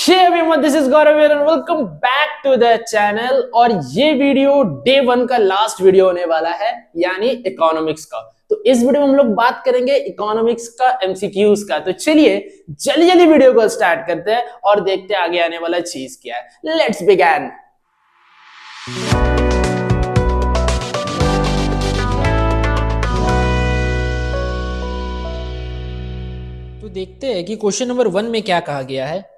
This is Gaurav and welcome back to the channel. और ये video day 1 का last video होने वाला है, यानी इकोनॉमिक्स का। तो इस वीडियो में हम लोग बात करेंगे इकोनॉमिक्स का एमसीक्यूज का। तो चलिए जल्दी जल्दी वीडियो को स्टार्ट करते हैं और देखते हैं आगे आने वाला चीज क्या है। Let's begin. तो देखते हैं कि क्वेश्चन नंबर 1 में क्या कहा गया है।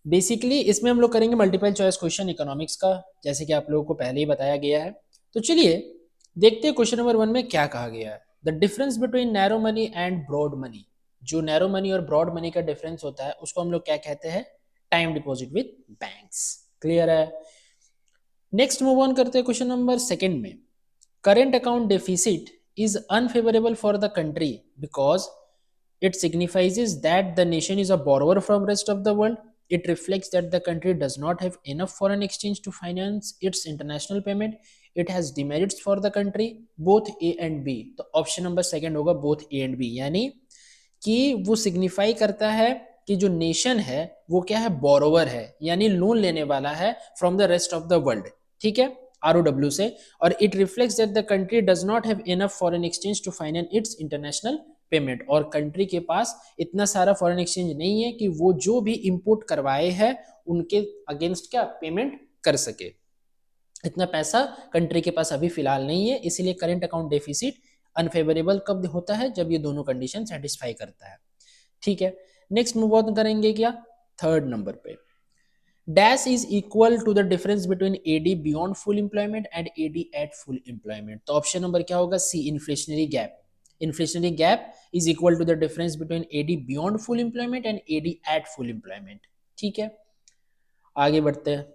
बेसिकली इसमें हम लोग करेंगे मल्टीपल चॉइस क्वेश्चन इकोनॉमिक्स का, जैसे कि आप लोगों को पहले ही बताया गया है। तो चलिए देखते हैं क्वेश्चन नंबर 1 में क्या कहा गया है। The difference between narrow money and broad money. जो नैरो मनी और ब्रॉड मनी का डिफरेंस होता है उसको हम लोग क्या कहते हैं? Time deposit with banks. Clear है? नेक्स्ट मूव ऑन करते हैं क्वेश्चन नंबर 2 में। Current account deficit is unfavourable for the country because it signifies that the nation is a borrower from rest of the world. It reflects that the country does not have enough foreign exchange to finance its international payment. It has demerits for the country, both A and B. तो option number 2 होगा both A and B, यानी कि वो signify करता है कि जो nation है वो क्या है? बोरोवर है, यानी लोन लेने वाला है from the rest of the world. ठीक है, ROW से। और it reflects that the country does not have enough foreign exchange to finance its international payment. और कंट्री के पास इतना सारा फॉरेन एक्सचेंज नहीं है कि वो जो भी इंपोर्ट करवाए हैं उनके अगेंस्ट क्या पेमेंट कर सके। इतना पैसा कंट्री के पास अभी फिलहाल नहीं है, इसीलिए करंट अकाउंट डेफिसिट अनफेवरेबल कब होता है? जब ये दोनों कंडीशन सेटिस्फाई करता है। ठीक है, नेक्स्ट मूव ऑन करेंगे क्या? 3rd नंबर पे। Dash is equal to the difference between AD beyond full employment and AD at full employment. तो ऑप्शन नंबर क्या होगा? C, inflationary gap. Inflationary gap is equal to the difference between AD beyond full employment and AD at full employment। ठीक है, आगे बढ़ते हैं।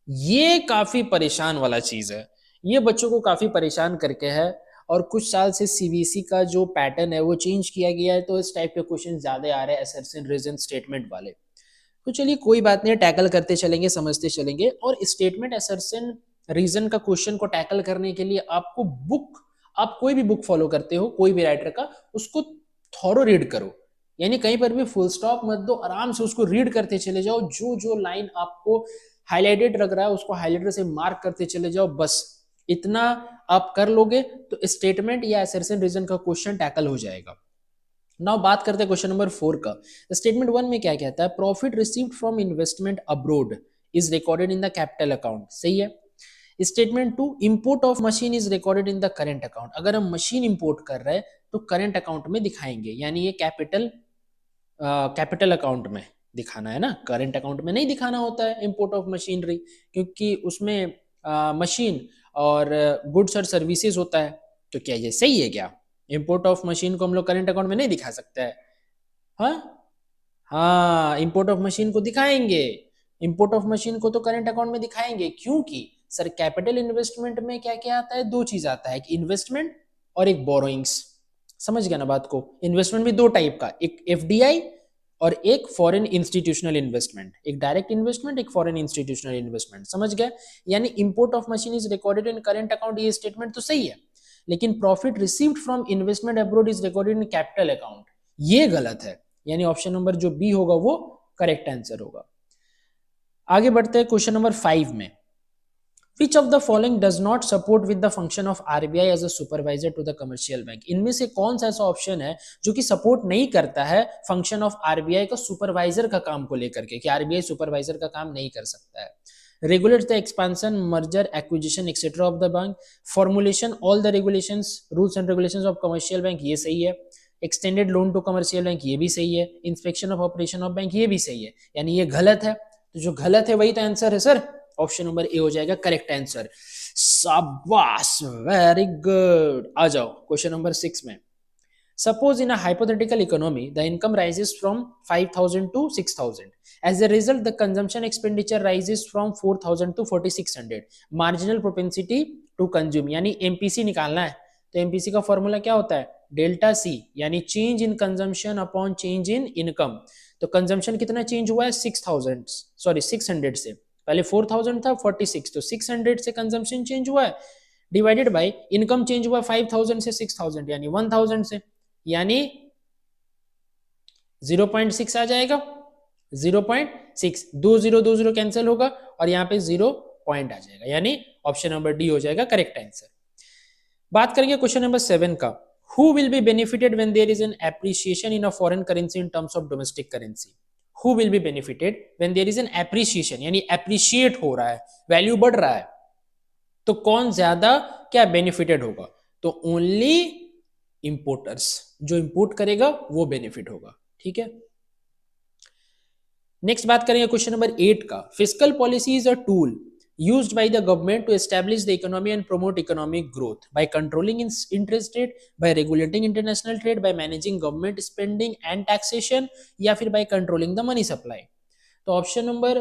ये काफी परेशान वाला चीज है, ये बच्चों को काफी परेशान करके है। और कुछ साल से सीबीएसई का जो पैटर्न है वो चेंज किया गया है, तो इस टाइप के क्वेश्चन ज्यादा आ रहे हैं, असर्शन रीजन स्टेटमेंट वाले। तो चलिए कोई बात नहीं, टैकल करते चलेंगे, समझते चलेंगे। और स्टेटमेंट असर्शन रीजन का क्वेश्चन को टैकल करने के लिए आपको आप कोई भी बुक फॉलो करते हो, कोई भी राइटर का, उसको थॉरो रीड करो। यानी कहीं पर भी फुल स्टॉप मत दो, आराम से उसको रीड करते चले जाओ। जो जो लाइन आपको हाईलाइटेड लग रहा है उसको हाईलाइटर से मार्क करते चले जाओ। बस इतना आप कर लोगे तो स्टेटमेंट या असर्शन रीजन का क्वेश्चन टैकल हो जाएगा। नाउ बात करते हैं क्वेश्चन नंबर 4 का। स्टेटमेंट 1 में क्या कहता है? Profit received from investment abroad is recorded in the capital account. सही है। Statement 2, import of machine is recorded in the current account. अगर हम मशीन इंपोर्ट कर रहे हैं तो करेंट अकाउंट में दिखाएंगे, यानी ये कैपिटल अकाउंट में दिखाना है ना, करेंट अकाउंट में नहीं दिखाना होता है इंपोर्ट ऑफ मशीनरी, क्योंकि उसमें मशीन और गुड्स और सर्विसेज होता है। तो क्या ये सही है क्या? इंपोर्ट ऑफ मशीन को हम लोग करेंट अकाउंट में नहीं दिखा सकते हैं? हाँ, इंपोर्ट ऑफ मशीन को दिखाएंगे। इंपोर्ट ऑफ मशीन को तो करेंट अकाउंट में दिखाएंगे, क्योंकि सर कैपिटल इन्वेस्टमेंट में क्या क्या आता है? 2 चीज आता है, एक इन्वेस्टमेंट और एक बोरोइंग्स। समझ गया ना बात को? इन्वेस्टमेंट भी 2 टाइप का, एक एफडीआई और एक फॉरेन इंस्टीट्यूशनल इन्वेस्टमेंट। एक डायरेक्ट इन्वेस्टमेंट, एक फॉरेन इंस्टीट्यूशनल इन्वेस्टमेंट। समझ गया? यानी import of machine is recorded in current account, ये स्टेटमेंट तो सही है, लेकिन profit received from investment abroad is recorded in capital account, ये गलत है। यानी ऑप्शन नंबर जो बी होगा वो करेक्ट आंसर होगा। आगे बढ़ते हैं क्वेश्चन नंबर 5 में। Which of the following does not support with the function of RBI as a supervisor to the commercial bank? इनमें से कौन सा ऐसा ऑप्शन है जो कि सपोर्ट नहीं करता है फंक्शन ऑफ RBI का सुपरवाइजर का काम को लेकर के, कि RBI सुपरवाइजर का काम नहीं कर सकता है? Regulates the expansion, merger, acquisition, etc. of the bank. Formulation all the regulations, rules and regulations of commercial bank, ये सही है। Extended loan to commercial bank, ये भी सही है। Inspection of operation of bank, ये भी सही है। यानी ये गलत है, तो जो गलत है वही तो आंसर है सर। ऑप्शन नंबर ए हो जाएगा करेक्ट आंसर। शाबाश, वेरी गुड। आ जाओ क्वेश्चन नंबर 6 में। Suppose in a hypothetical economy the income rises from 5000 to 6000. As a result the consumption expenditure rises from 4000 to 4600. Marginal propensity to consume, यानी MPC निकालना है। तो एमपीसी का formula क्या होता है? डेल्टा सी, यानी change in consumption upon change in income. तो कंजम्पशन कितना चेंज हुआ है? 600 से। पहले 4000 था, 46, तो 600 से कंजम्पशन चेंज हुआ है, डिवाइडेड बाय इनकम चेंज हुआ 5000 से 6000, यानी 1000 से, यानी 0.6 आ जाएगा। 6, 2 0 कैंसिल होगा और यहाँ पे 0 पॉइंट आ जाएगा, यानी ऑप्शन नंबर डी हो जाएगा करेक्ट आंसर। बात करेंगे क्वेश्चन नंबर 7 का, who will be benefited when there is an appreciation in a foreign currency in terms of domestic currency. Who will be benefited when there is an appreciation, यानी appreciate हो रहा है, value बढ़ रहा है, तो कौन ज्यादा क्या बेनिफिटेड होगा? तो ओनली इंपोर्टर्स, जो इंपोर्ट करेगा वो बेनिफिट होगा, ठीक है। नेक्स्ट बात करेंगे क्वेश्चन नंबर 8 का, fiscal policy is a tool used by the government to establish the economy and promote economic growth by controlling interest rate, by regulating international trade, by managing government spending and taxation, या फिर by controlling the money supply। तो option number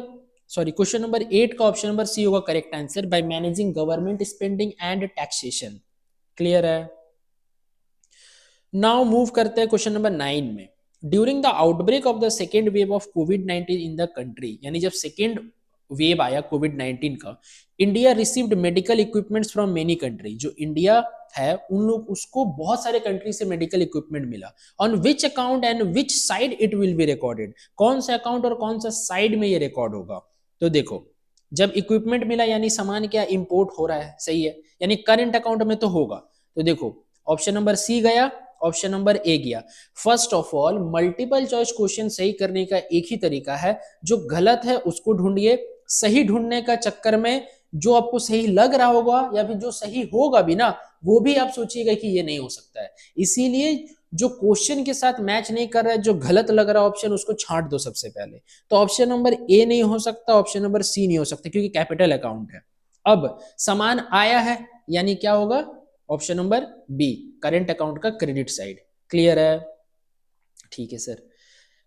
question number 8 का option number C होगा correct answer, by managing government spending and taxation. Clear है। Now move करते हैं question number 9 में, during the outbreak of the second wave of कोविड-19 in the country, यानी जब second wave आया कोविड-19 का, India received medical equipments from many country, जो इंडिया है उन लोग उसको बहुत सारे कंट्री से मेडिकल इक्विपमेंट मिला। On which account and which side it will be recorded, कौन सा अकाउंट और कौन सा साइड में ये रिकॉर्ड होगा? तो देखो, जब इक्विपमेंट मिला यानी सामान क्या इंपोर्ट हो रहा है, सही है, यानी करंट अकाउंट में तो होगा। तो देखो ऑप्शन नंबर सी गया, ऑप्शन नंबर ए गया। First of all multiple choice question सही करने का एक ही तरीका है, जो गलत है उसको ढूंढिए, सही ढूंढने का चक्कर में जो आपको सही लग रहा होगा या फिर जो सही होगा भी ना, वो भी आप सोचिएगा कि ये नहीं हो सकता है। इसीलिए जो क्वेश्चन के साथ मैच नहीं कर रहा है, जो गलत लग रहा है ऑप्शन, उसको छांट दो सबसे पहले। तो ऑप्शन नंबर ए नहीं हो सकता, ऑप्शन नंबर सी नहीं हो सकता, क्योंकि कैपिटल अकाउंट है। अब सामान आया है यानी क्या होगा? Option number B, current account का क्रेडिट साइड। क्लियर है? ठीक है sir.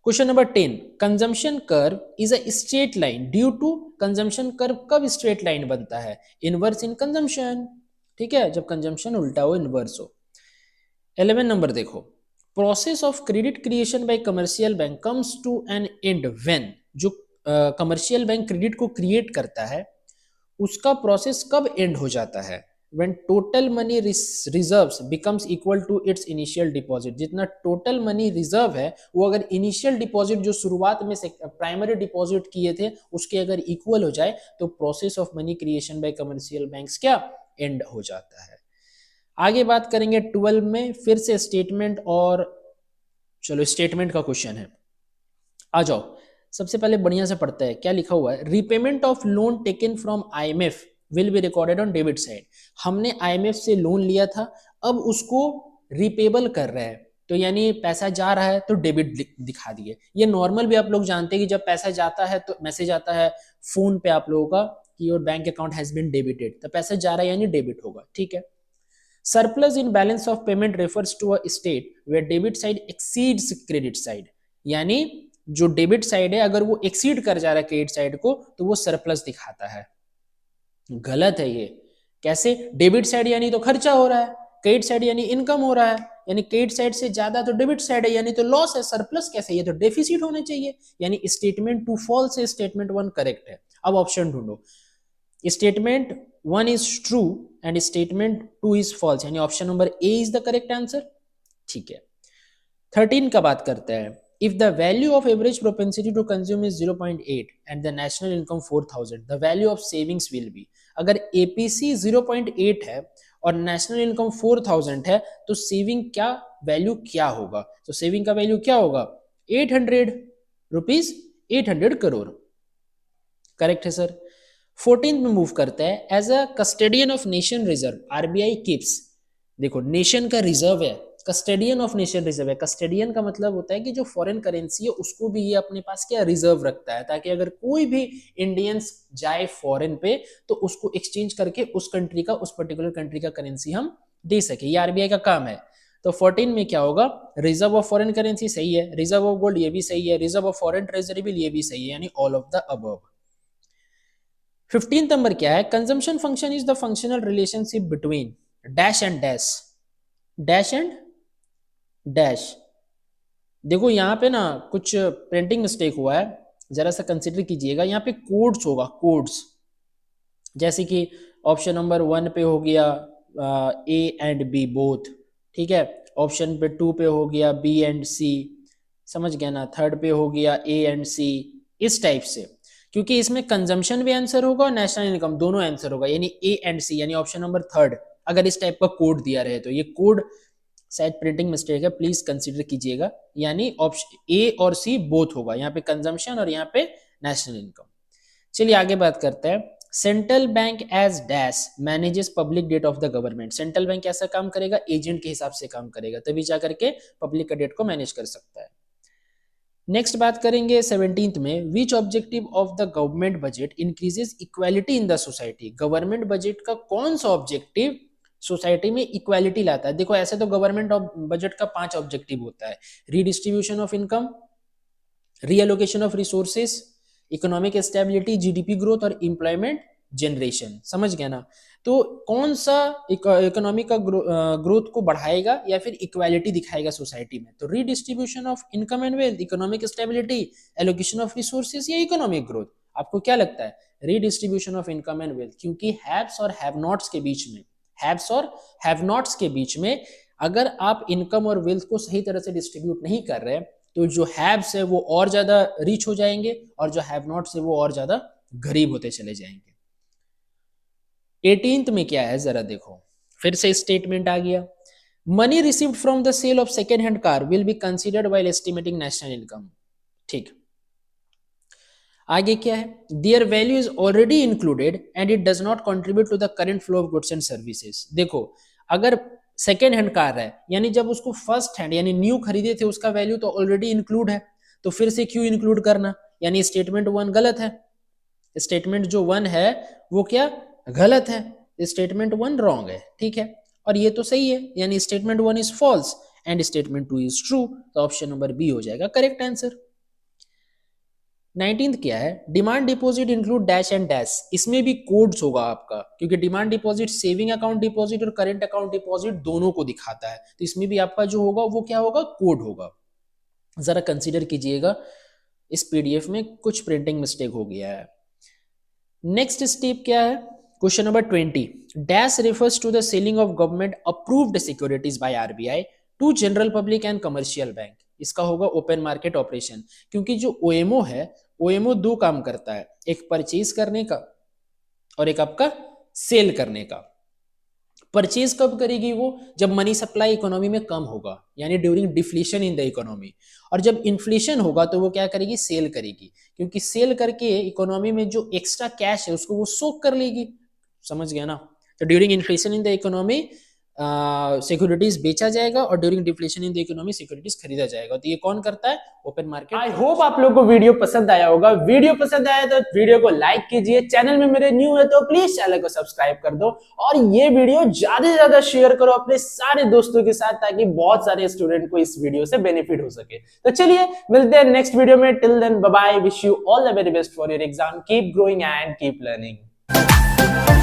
Question number 10, consumption curve is a straight line due to, consumption curve कब स्ट्रेट लाइन बनता है? इनवर्स इन कंजम्पशन, ठीक है, जब कंजम्पशन उल्टा हो, इनवर्स हो। 11 नंबर देखो, process of credit creation by commercial bank comes to an end when, जो कमर्शियल बैंक क्रेडिट को क्रिएट करता है उसका प्रोसेस कब एंड हो जाता है? when total money reserves becomes equal to its initial deposit, जितना टोटल मनी रिजर्व है वो अगर इनिशियल डिपॉजिट जो शुरुआत में से प्राइमरी डिपॉजिट किए थे उसके अगर इक्वल हो जाए तो process of money creation by commercial banks क्या एंड हो जाता है। आगे बात करेंगे 12 में, फिर से स्टेटमेंट, और चलो स्टेटमेंट का क्वेश्चन है, आ जाओ। सबसे पहले बढ़िया से पढ़ते हैं क्या लिखा हुआ है। Repayment of loan taken from IMF will be recorded on debit side. हमने IMF से लोन लिया था, अब उसको रिपेबल कर रहे हैं, तो यानी पैसा जा रहा है तो डेबिट दिखा दिए। ये नॉर्मल भी आप लोग जानते हैं कि जब पैसा जाता है तो मैसेज आता है फोन पे आप लोगों का कि your bank account has been debited, तो पैसा जा रहा है यानी डेबिट होगा, ठीक है। Surplus in balance of payment refers to a state where debit side exceeds credit side, यानी जो डेबिट साइड है अगर वो एक्सीड कर जा रहा है क्रेडिट साइड को तो वो सरप्लस दिखाता है। गलत है ये। कैसे? डेबिट साइड यानी तो खर्चा हो रहा है, क्रेडिट साइड यानी इनकम हो रहा है, यानी क्रेडिट साइड से ज्यादा तो डेबिट साइड है यानी तो लॉस है, सरप्लस कैसे? ये तो डेफिसिट होना चाहिए, यानी स्टेटमेंट 2 फॉल्स है, स्टेटमेंट 1 करेक्ट है। अब ऑप्शन ढूंढो, statement 1 is true and statement 2 is false, यानी option number A is the correct answer, ठीक है। 13 का बात करते हैं, if the value of average propensity to consume is 0.8 and the national income 4000, the value of savings will be, अगर APC 0.8 है और नेशनल इनकम 4000 है तो सेविंग क्या वैल्यू क्या होगा? तो सेविंग का वैल्यू क्या होगा? 800 रुपीज, 800 करोड़, करेक्ट है सर। 14 में मूव करता है, as a custodian of nation reserve RBI keeps, देखो नेशन का रिजर्व है, कस्टोडियन ऑफ नेशन रिजर्व है। कस्टोडियन का मतलब होता है कि जो फॉरेन करेंसी है उसको भी ये अपने पास क्या रिजर्व रखता है, ताकि अगर कोई भी इंडियंस जाए फॉरेन पे तो उसको एक्सचेंज करके उस कंट्री का, उस पर्टिकुलर कंट्री का करेंसी हम दे सके, ये RBI का काम है। तो 14 में क्या होगा? रिजर्व ऑफ फॉरेन करेंसी सही है, रिजर्व ऑफ गोल्ड ये भी सही है, reserve of foreign treasury bill ये भी सही है, यानी all of the above. 15 number क्या है? Consumption function is the functional relationship between dash and dash, dash and dash. देखो यहाँ पे ना कुछ प्रिंटिंग मिस्टेक हुआ है, जरा सा कंसिडर कीजिएगा। यहाँ पे कोड्स होगा, कोड्स, जैसे कि ऑप्शन नंबर 1 पे हो गया A एंड B बोथ, ठीक है। ऑप्शन पे 2 पे हो गया B एंड C, समझ गया ना। थर्ड पे हो गया A एंड C, इस टाइप से, क्योंकि इसमें कंजम्पशन भी आंसर होगा और नेशनल इनकम दोनों आंसर होगा, यानी ए एंड सी, यानी ऑप्शन नंबर थर्ड अगर इस टाइप का कोड दिया रहे तो। ये कोड शायद प्रिंटिंग मिस्टेक है, प्लीज कंसीडर कीजिएगा, यानी ऑप्शन ए और सी बोथ होगा, यहाँ पे कंजम्पशन और यहाँ पे नेशनल इनकम। चलिए आगे बात करते हैं। Central bank as dash manages public debt of the government. Central bank कैसा काम करेगा, एजेंट के हिसाब से काम करेगा, तभी जाकर के पब्लिक का डेट को मैनेज कर सकता है। नेक्स्ट बात करेंगे 17th में, which objective of the government budget increases equality in the society. Government budget का कौन सा ऑब्जेक्टिव सोसाइटी में इक्वालिटी लाता है। देखो ऐसे तो गवर्नमेंट बजट का 5 ऑब्जेक्टिव होता है, redistribution of income, reallocation of resources, economic stability, GDP growth और एम्प्लॉयमेंट जनरेशन। समझ गया ना। तो कौन सा इकोनॉमी का ग्रोथ को बढ़ाएगा या फिर इक्वालिटी दिखाएगा सोसाइटी में, तो redistribution of income and wealth, economic stability, allocation of resources या इकोनॉमिक ग्रोथ। आपको क्या लगता है, redistribution of income and wealth, क्योंकि हैव्स और हैव नॉट्स के बीच में, हैव्स और हैव नॉट्स के बीच में अगर आप इनकम और वेल्थ को सही तरह से डिस्ट्रीब्यूट नहीं कर रहे तो जो हैव्स है वो और ज्यादा रिच हो जाएंगे और जो हैव नॉट्स है वो और ज्यादा गरीब होते चले जाएंगे। 18th में क्या है जरा देखो, फिर से स्टेटमेंट आ गया, money received from the sale of second hand car will be considered while estimating national income. ठीक, आगे क्या है, there value is already included and it does not contribute to the current flow of goods and services. देखो अगर second hand car है, यानी जब उसको फर्स्ट हैंड यानी न्यू खरीदे थे उसका वैल्यू तो ऑलरेडी इंक्लूड है, तो फिर से क्यों इंक्लूड करना, यानी स्टेटमेंट 1 गलत है। स्टेटमेंट जो 1 है वो क्या गलत है, स्टेटमेंट 1 रॉन्ग है, ठीक है, और ये तो सही है, यानी statement 1 is false and statement 2 is true, तो ऑप्शन नंबर बी हो जाएगा करेक्ट आंसर। 19th क्या है, demand deposit include dash and dash. इसमें भी कोड्स होगा आपका, क्योंकि demand deposit saving account deposit और करंट अकाउंट डिपॉजिट दोनों को दिखाता है, तो इसमें भी आपका जो होगा वो क्या होगा, कोड होगा। जरा कंसीडर कीजिएगा, इस पीडीएफ में कुछ प्रिंटिंग मिस्टेक हो गया है। नेक्स्ट स्टेप क्या है, question number 20, dash refers to the selling of government approved securities by RBI to general public and commercial bank. इसका होगा ओपन मार्केट ऑपरेशन, क्योंकि जो ओएमओ है, ओएमओ 2 काम करता है, एक परचेज करने का और एक आपका सेल करने का। परचेज कब करेगी वो, जब मनी सप्लाई इकोनॉमी में कम होगा, यानी during deflation in the economy, और जब इन्फ्लेशन होगा तो वो क्या करेगी, सेल करेगी, क्योंकि सेल करके इकोनॉमी में जो एक्स्ट्रा कैश है उसको वो सोक कर लेगी। समझ गया ना। तो during inflation in the economy securities बेचा जाएगा और during deflation in the economy securities खरीदा जाएगा। तो ये कौन करता है, ओपन मार्केट। आई होप आप लोगों को वीडियो पसंद आया होगा। वीडियो पसंद आया तो वीडियो को लाइक कीजिए, चैनल में मेरे न्यू है तो प्लीज चैनल को सब्सक्राइब कर दो, और ये वीडियो ज्यादा से ज्यादा शेयर करो अपने सारे दोस्तों के साथ, ताकि बहुत सारे स्टूडेंट को इस वीडियो से बेनिफिट हो सके। तो चलिए मिलते हैं नेक्स्ट वीडियो में, till then bye bye, wish you all the very best for your exam, keep growing and keep learning.